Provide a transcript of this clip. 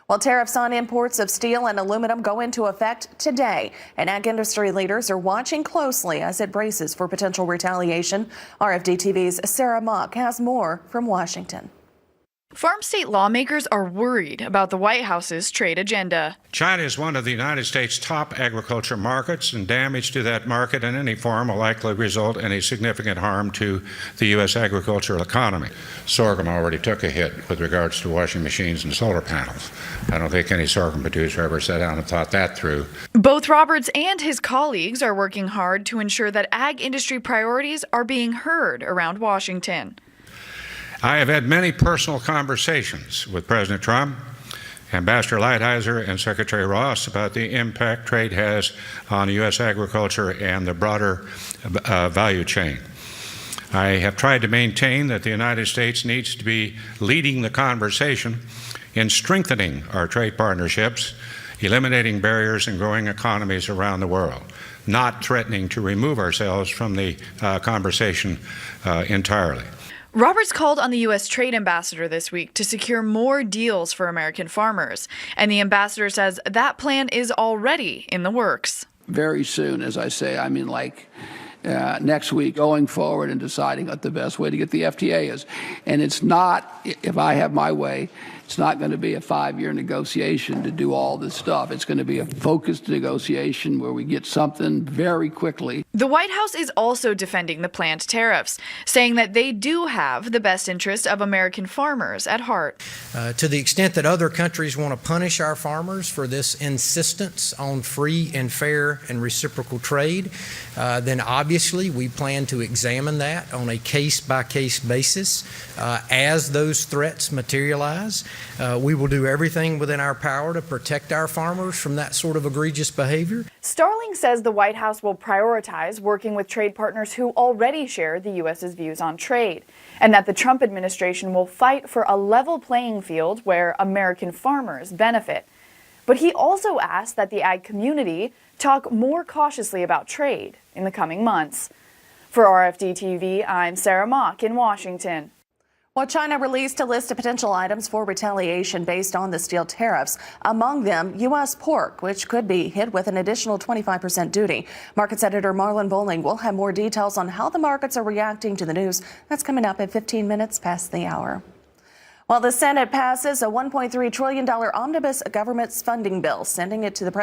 Well, tariffs on imports of steel and aluminum go into effect today, and ag industry leaders are watching closely as it braces for potential retaliation. RFD-TV's Sarah Mock has more from Washington. Farm state lawmakers are worried about the White House's trade agenda. China is one of the United States' top agriculture markets, and damage to that market in any form will likely result in a significant harm to the U.S. agricultural economy. Sorghum already took a hit with regards to washing machines and solar panels. I don't think any sorghum producer ever sat down and thought that through. Both Roberts and his colleagues are working hard to ensure that ag industry priorities are being heard around Washington. I have had many personal conversations with President Trump, Ambassador Lighthizer, and Secretary Ross about the impact trade has on U.S. agriculture and the broader value chain. I have tried to maintain that the United States needs to be leading the conversation in strengthening our trade partnerships, eliminating barriers and growing economies around the world, not threatening to remove ourselves from the conversation entirely. Roberts called on the U.S. trade ambassador this week to secure more deals for American farmers, and the ambassador says that plan is already in the works. Very soon, as I say, I mean next week, going forward and deciding what the best way to get the FTA is. And it's not, if I have my way, it's not going to be a 5-year negotiation to do all this stuff. It's going to be a focused negotiation where we get something very quickly. The White House is also defending the planned tariffs, saying that they do have the best interest of American farmers at heart. To the extent that other countries want to punish our farmers for this insistence on free and fair and reciprocal trade, then obviously we plan to examine that on a case-by-case basis. As those threats materialize, we will do everything within our power to protect our farmers from that sort of egregious behavior. Starling says the White House will prioritize working with trade partners who already share the U.S.'s views on trade, and that the Trump administration will fight for a level playing field where American farmers benefit. But he also asked that the ag community talk more cautiously about trade in the coming months. For RFD-TV, I'm Sarah Mock in Washington. Well, China released a list of potential items for retaliation based on the steel tariffs. Among them, U.S. pork, which could be hit with an additional 25% duty. Markets editor Marlon Bowling will have more details on how the markets are reacting to the news. That's coming up at 15 minutes past the hour. Well, the Senate passes a $1.3 trillion omnibus government funding bill, sending it to the president.